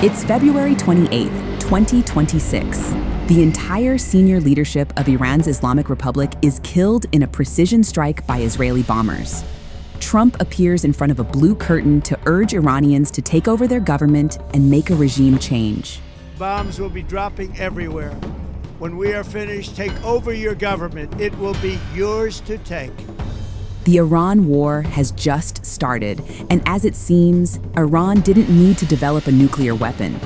It's February 28, 2026. The entire senior leadership of Iran's Islamic Republic is killed in a precision strike by Israeli bombers. Trump appears in front of a blue curtain to urge Iranians to take over their government and make a regime change. Bombs will be dropping everywhere. When we are finished, take over your government. It will be yours to take. The Iran war has just started, and as it seems, Iran didn't need to develop a nuclear weapon.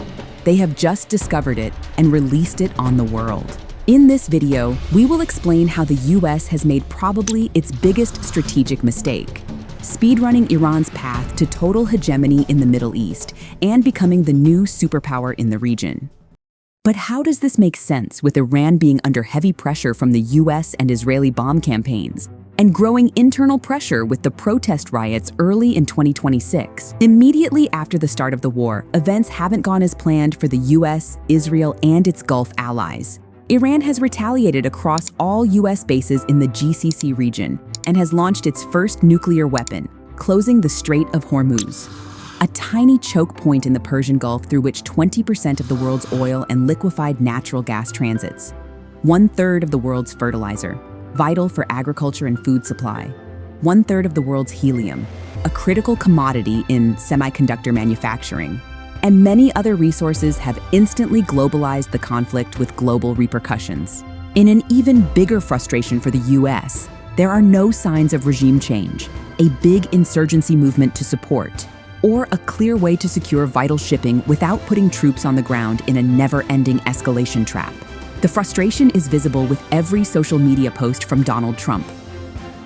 They have just discovered it and released it on the world. In this video, we will explain how the US has made probably its biggest strategic mistake, speedrunning Iran's path to total hegemony in the Middle East and becoming the new superpower in the region. But how does this make sense with Iran being under heavy pressure from the US and Israeli bomb campaigns, and growing internal pressure with the protest riots early in 2026? Immediately after the start of the war, events haven't gone as planned for the US, Israel, and its Gulf allies. Iran has retaliated across all US bases in the GCC region and has launched its first nuclear weapon, closing the Strait of Hormuz, a tiny choke point in the Persian Gulf through which 20% of the world's oil and liquefied natural gas transits, 1/3 of the world's fertilizer, vital for agriculture and food supply, 1/3 of the world's helium, a critical commodity in semiconductor manufacturing, and many other resources have instantly globalized the conflict with global repercussions. In an even bigger frustration for the US, there are no signs of regime change, a big insurgency movement to support, or a clear way to secure vital shipping without putting troops on the ground in a never-ending escalation trap. The frustration is visible with every social media post from Donald Trump.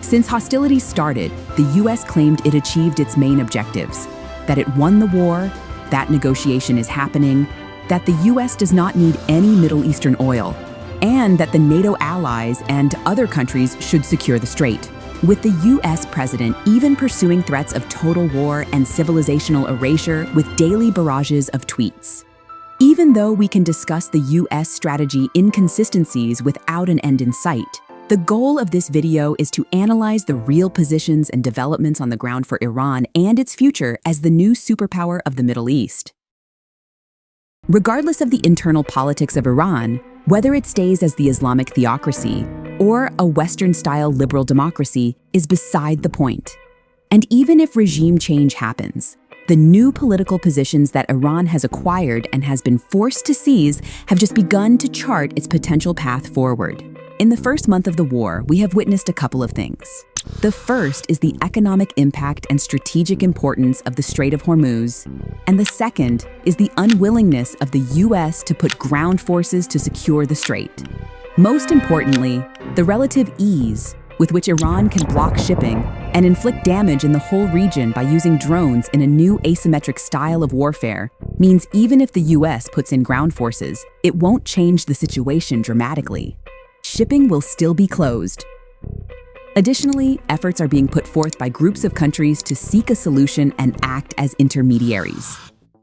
Since hostilities started, the US claimed it achieved its main objectives, that it won the war, that negotiation is happening, that the US does not need any Middle Eastern oil, and that the NATO allies and other countries should secure the strait, with the US president even pursuing threats of total war and civilizational erasure with daily barrages of tweets. Even though we can discuss the US strategy inconsistencies without an end in sight, the goal of this video is to analyze the real positions and developments on the ground for Iran and its future as the new superpower of the Middle East. Regardless of the internal politics of Iran, whether it stays as the Islamic theocracy or a Western-style liberal democracy is beside the point. And even if regime change happens, the new political positions that Iran has acquired and has been forced to seize have just begun to chart its potential path forward. In the first month of the war, we have witnessed a couple of things. The first is the economic impact and strategic importance of the Strait of Hormuz, and the second is the unwillingness of the US to put ground forces to secure the strait. Most importantly, the relative ease with which Iran can block shipping and inflict damage in the whole region by using drones in a new asymmetric style of warfare means even if the US puts in ground forces, it won't change the situation dramatically. Shipping will still be closed. Additionally, efforts are being put forth by groups of countries to seek a solution and act as intermediaries.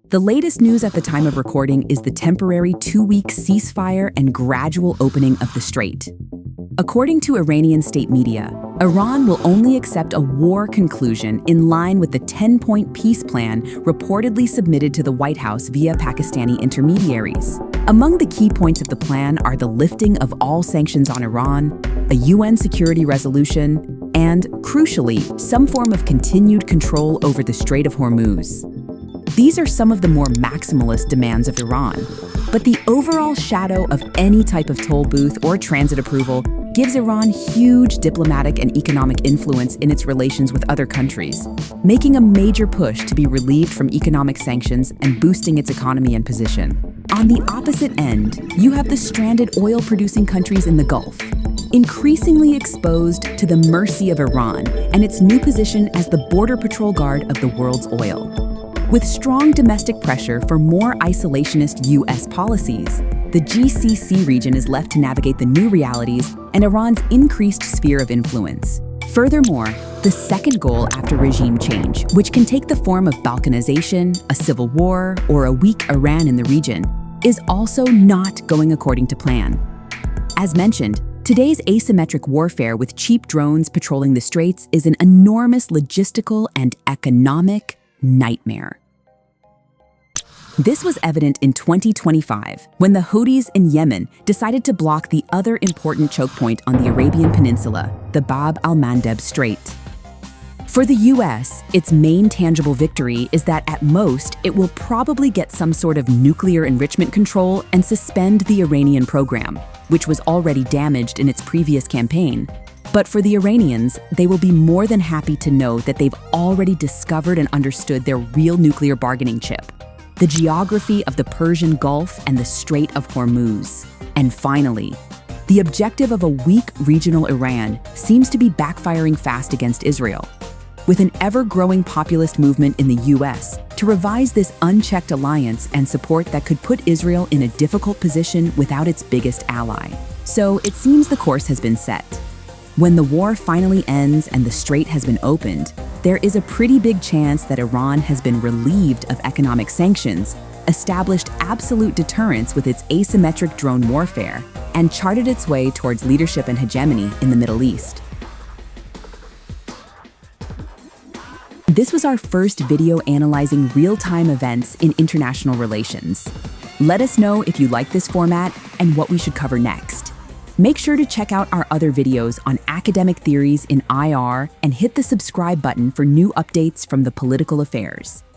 The latest news at the time of recording is the temporary 2-week ceasefire and gradual opening of the strait. According to Iranian state media, Iran will only accept a war conclusion in line with the 10-point peace plan reportedly submitted to the White House via Pakistani intermediaries. Among the key points of the plan are the lifting of all sanctions on Iran, a UN security resolution, and, crucially, some form of continued control over the Strait of Hormuz. These are some of the more maximalist demands of Iran, but the overall shadow of any type of toll booth or transit approval gives Iran huge diplomatic and economic influence in its relations with other countries, making a major push to be relieved from economic sanctions and boosting its economy and position. On the opposite end, you have the stranded oil-producing countries in the Gulf, increasingly exposed to the mercy of Iran and its new position as the border patrol guard of the world's oil. With strong domestic pressure for more isolationist US policies, the GCC region is left to navigate the new realities and Iran's increased sphere of influence. Furthermore, the second goal after regime change, which can take the form of balkanization, a civil war, or a weak Iran in the region, is also not going according to plan. As mentioned, today's asymmetric warfare with cheap drones patrolling the straits is an enormous logistical and economic nightmare. This was evident in 2025 when the Houthis in Yemen decided to block the other important choke point on the Arabian Peninsula, the Bab al-Mandeb Strait. For the US, its main tangible victory is that at most, it will probably get some sort of nuclear enrichment control and suspend the Iranian program, which was already damaged in its previous campaign. But for the Iranians, they will be more than happy to know that they've already discovered and understood their real nuclear bargaining chip: the geography of the Persian Gulf and the Strait of Hormuz. And finally, the objective of a weak regional Iran seems to be backfiring fast against Israel, with an ever-growing populist movement in the US to revise this unchecked alliance and support that could put Israel in a difficult position without its biggest ally. So it seems the course has been set. When the war finally ends and the strait has been opened, there is a pretty big chance that Iran has been relieved of economic sanctions, established absolute deterrence with its asymmetric drone warfare, and charted its way towards leadership and hegemony in the Middle East. This was our first video analyzing real-time events in international relations. Let us know if you like this format and what we should cover next. Make sure to check out our other videos on academic theories in IR and hit the subscribe button for new updates from the political affairs.